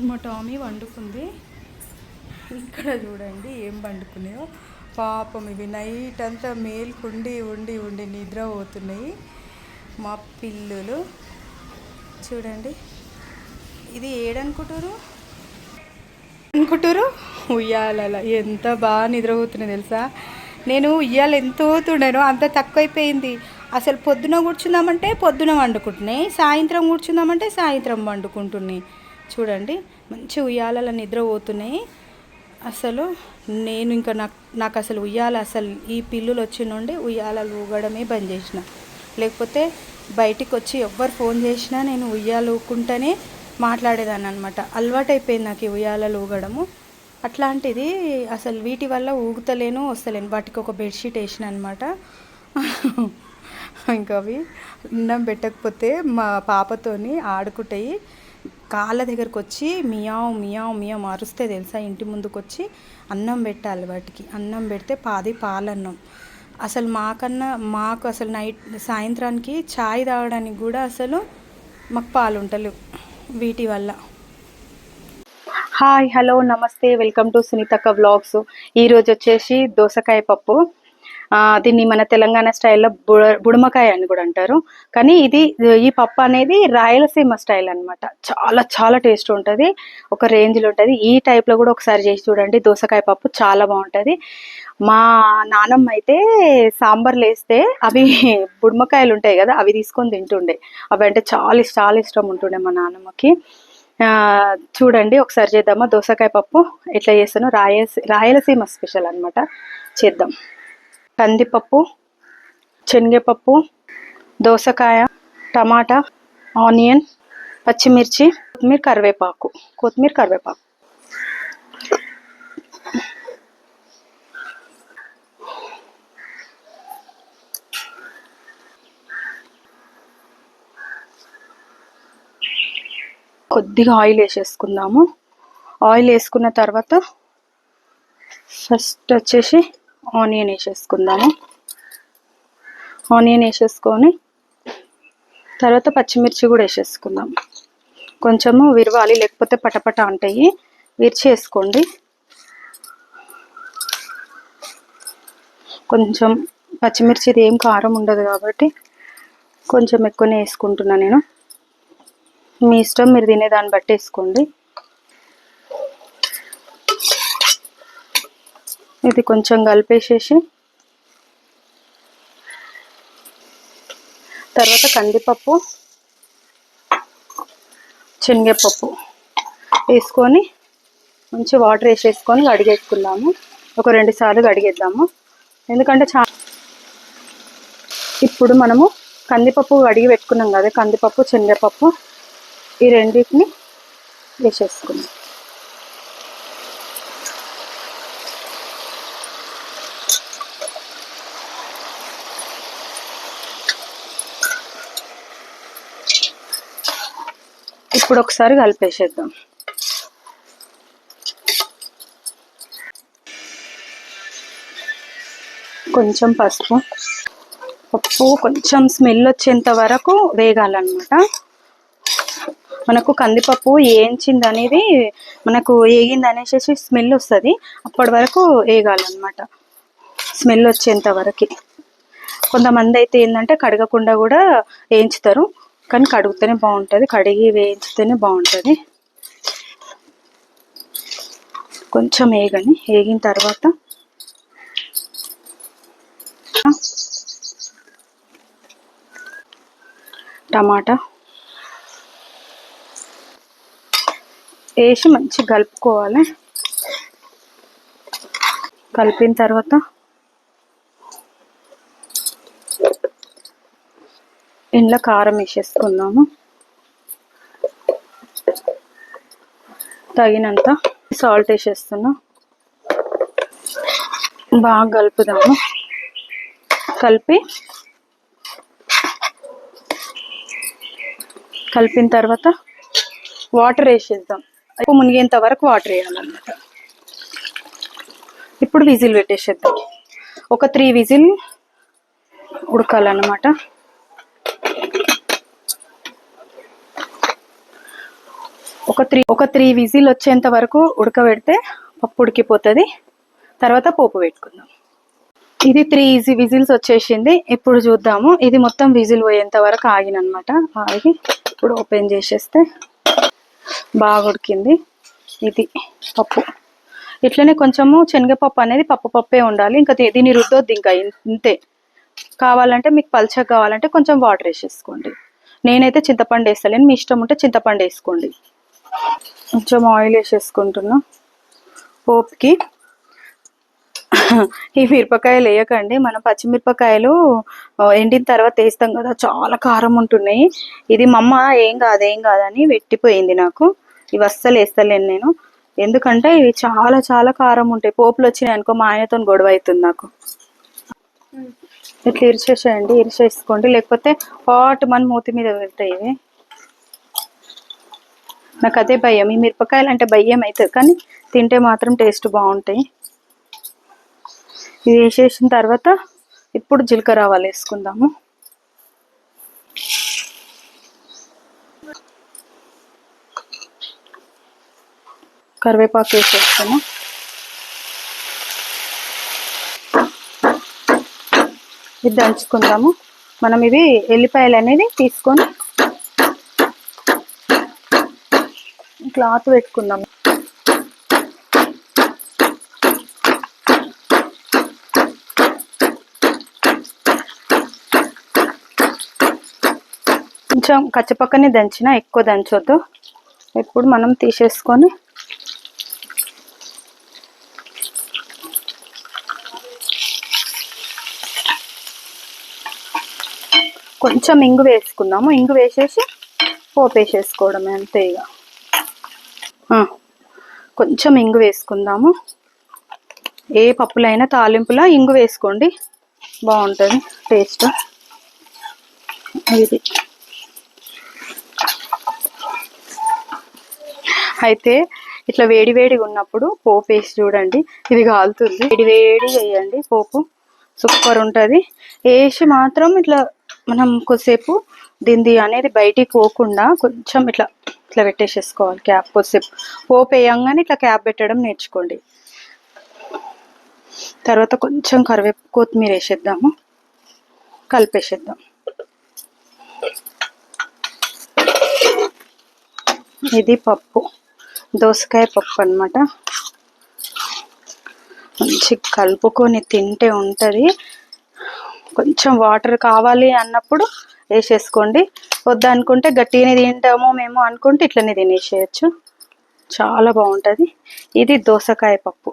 మా టామీ వండుకుంది. ఇక్కడ చూడండి ఏం వండుకున్నాయో. పాపం ఇవి నైట్ అంతా మేల్కుండి ఉండి ఉండి నిద్ర పోతున్నాయి మా పిల్లులు. చూడండి ఇది ఏడనుకుంటారు ఉయ్యాల ఎంత బాగా నిద్రపోతున్నాయి తెలుసా. నేను ఉయ్యాల ఎంత పోతుండేనో అంత తక్కువైపోయింది. అసలు పొద్దున కూర్చుందామంటే పొద్దున వండుకుంటున్నాయి, సాయంత్రం కూర్చుందామంటే సాయంత్రం వండుకుంటున్నాయి. చూడండి మంచి ఉయ్యాల నిద్ర పోతున్నాయి. అసలు నేను ఇంకా నాకు అసలు ఉయ్యాల అసలు ఈ పిల్లులు వచ్చి నుండి ఉయ్యాలలు ఊగడమే బంద్ చేసిన. లేకపోతే బయటికి వచ్చి ఎవ్వరు ఫోన్ చేసినా నేను ఉయ్యాలు ఊకుంటేనే మాట్లాడేదాన్ని అనమాట. అలవాటైపోయింది నాకు ఈ ఉయ్యాలలు ఊగడము. అట్లాంటిది అసలు వీటి వల్ల ఊగుతలేను వస్తలేను. వాటికి ఒక బెడ్షీట్ వేసిన అనమాట. ఇంకా అవి అన్నం పెట్టకపోతే మా పాపతోని ఆడుకుంటాయి. కాళ్ళ దగ్గరకు వచ్చి మియావ్ మియావ్ మియావ్ అరుస్తే తెలుసా. ఇంటి ముందుకు వచ్చి అన్నం పెట్టాలి వాటికి. అన్నం పెడితే పాలన్నం. అసలు మాకు అసలు సాయంత్రానికి చాయ్ తాగడానికి కూడా అసలు మాకు పాలు ఉంటలేవు వీటి వల్ల. హాయ్, హలో, నమస్తే, వెల్కమ్ టు సునీతక్క వ్లాగ్స్. ఈరోజు వచ్చేసి దోసకాయ పప్పు. దీన్ని మన తెలంగాణ స్టైల్లో బుడమకాయ అని కూడా అంటారు. కానీ ఈ పప్పు అనేది రాయలసీమ స్టైల్ అనమాట. చాలా చాలా టేస్ట్ ఉంటుంది, ఒక రేంజ్లో ఉంటుంది. ఈ టైప్లో కూడా ఒకసారి చేసి చూడండి. దోసకాయ పప్పు చాలా బాగుంటుంది. మా నానమ్మ అయితే సాంబార్లు వేస్తే అవి బుడమకాయలు ఉంటాయి కదా, అవి తీసుకొని తింటుండే. అవి అంటే చాలా చాలా ఇష్టం ఉంటుండే మా నానమ్మకి. చూడండి ఒకసారి చేద్దామా దోసకాయ పప్పు ఎట్లా చేస్తానో. రాయలసీమ స్పెషల్ అనమాట. చేద్దాం. కందిపప్పు, శనగపప్పు, దోసకాయ, టమాటా, ఆనియన్, పచ్చిమిర్చి, కరివేపాకు. కొద్దిగా ఆయిల్ వేసేసుకుందాము. ఆయిల్ వేసుకున్న తర్వాత ఫస్ట్ వచ్చేసి ఆనియన్ వేసేసుకుందాము. ఆనియన్ వేసేసుకొని తర్వాత పచ్చిమిర్చి కూడా వేసేసుకుందాం. కొంచెము విరవాలి, లేకపోతే పటపట అంటాయి. విరిచి వేసుకోండి. కొంచెం పచ్చిమిర్చిది ఏం కారం ఉండదు కాబట్టి కొంచెం ఎక్కువనే వేసుకుంటున్నా నేను. మీ ఇష్టం, మీరు తినేదాన్ని బట్టి వేసుకోండి. ఇది కొంచెం కలిపేసేసి తర్వాత కందిపప్పు, శనగపప్పు వేసుకొని మంచి వాటర్ వేసేసుకొని కడిగేసుకుందాము. ఒక 2 సార్లు కడిగేద్దాము, ఎందుకంటే ఇప్పుడు మనము కందిపప్పు కడిగి పెట్టుకున్నాం కదా, కందిపప్పు, శనగపప్పు ఈ రెండింటిని వేసేసుకుందాం. ఇప్పుడు ఒకసారి కలిపేసేద్దాం. కొంచెం పప్పు కొంచెం స్మెల్ వచ్చేంత వరకు వేగాలన్నమాట. మనకు కందిపప్పు వేయించింది అనేది మనకు వేగింది అనేసి స్మెల్ వస్తుంది. అప్పటి వరకు వేగాలన్నమాట, స్మెల్ వచ్చేంత వరకు. కొంతమంది అయితే ఏంటంటే కడగకుండా కూడా వేయించుతారు, కానీ కడిగితేనే బాగుంటుంది, కడిగి వేయించితేనే బాగుంటుంది. కొంచెం వేగిన తర్వాత టమాటా వేసి మంచిగా కలుపుకోవాలి. కలిపిన తర్వాత ఇందులో కారం వేసేసుకుందాము, తగినంత సాల్ట్ వేసేస్తున్నా. బాగా కలుపుదాము. కలిపిన తర్వాత వాటర్ వేసేద్దాం. మునిగేంత వరకు వాటర్ వేయాలన్నమాట. ఇప్పుడు విజిల్ పెట్టేసేద్దాం. ఒక 3 విజిల్ ఉడకాలన్నమాట. ఒక త్రీ విజిల్ వచ్చేంత వరకు ఉడకబెడితే పప్పు ఉడికిపోతుంది. తర్వాత పోపు పెట్టుకుందాం. ఇది 3 విజిల్స్ వచ్చేసింది. ఇప్పుడు చూద్దాము. ఇది మొత్తం విజిల్ పోయేంత వరకు ఆగినమాట. ఆగి ఇప్పుడు ఓపెన్ చేసేస్తే బాగా ఉడికింది. ఇది పప్పు. ఇట్లనే కొంచెము శనగపప్పు అనేది పప్పే ఉండాలి. ఇంకా దీన్ని రుద్దొద్దు, ఇంకా ఇంతే. కావాలంటే మీకు పల్చగా కావాలంటే కొంచెం వాటర్ వేసేసుకోండి. నేనైతే చింతపండు వేస్తలేను, మీ ఇష్టం ఉంటే చింతపండు వేసుకోండి. కొంచెం ఆయిల్ వేసేసుకుంటున్నా పోపుకి. ఈ మిరపకాయలు వేయకండి, మనం పచ్చిమిరపకాయలు ఎండిన తర్వాత వేస్తాం కదా, చాలా కారం ఉంటున్నాయి. ఇది మా అమ్మ ఏం కాదని పెట్టిపోయింది నాకు. ఇవి అస్సలు వేస్తలేను నేను, ఎందుకంటే ఇవి చాలా చాలా కారం ఉంటాయి. పోపులు వచ్చినాయి అనుకో మా ఆయనతో గొడవ అవుతుంది నాకు. ఇట్లా ఇరిచేసేయండి, ఇరిచేసుకోండి, లేకపోతే హాట్ మన మూతి మీద పెడతాయి ఇవి. నాకు అదే భయం, ఈ మిరపకాయలు అంటే భయం అవుతుంది, కానీ తింటే మాత్రం టేస్ట్ బాగుంటాయి. ఇది వేసేసిన తర్వాత ఇప్పుడు జీలకర్ర ఆవాలు వేసుకుందాము. కరివేపాకు వేసేస్తాము. ఇది దంచుకుందాము. మనం ఇవి ఎల్లిపాయలు అనేది తీసుకొని క్లాత్ పెట్టుకుందాము. కొంచెం కచ్చపక్కనే దంచిన, ఎక్కువ దంచొద్దు. ఇప్పుడు మనం తీసేసుకొని కొంచెం ఇంగు వేసుకుందాము. ఇంగు వేసేసి పోపు వేసేసుకోవడమే, అంతే. ఇక కొంచెం ఇంగు వేసుకుందాము. ఏ పప్పులైనా తాలింపులా ఇంగు వేసుకోండి, బాగుంటుంది టేస్ట్. ఇది అయితే ఇట్లా వేడిగా ఉన్నప్పుడు పోపు వేసి చూడండి, ఇది కాలుతుంది. వేడి వేయండి, పోపు సూపర్ ఉంటుంది. వేసి మాత్రం ఇట్లా మనం కొద్దిసేపు దీనిది అనేది బయటికి పోకుండా కొంచెం ఇట్లా పెట్టేసేసుకోవాలి క్యాప్. కొద్దిసేపు పోపు వేయంగానే ఇట్లా క్యాప్ పెట్టడం నేర్చుకోండి. తర్వాత కొంచెం కొత్తిమీర వేసేద్దాము, కలిపేసేద్దాం. ఇది పప్పు, దోసకాయ పప్పు అన్నమాట. మంచి కలుపుకొని తింటే ఉంటుంది. కొంచెం వాటర్ కావాలి అన్నప్పుడు వేసేసుకోండి, వద్దనుకుంటే గట్టిగానే తింటాము మేము అనుకుంటే ఇట్లనే తినేసేయచ్చు, చాలా బాగుంటుంది. ఇది దోసకాయ పప్పు.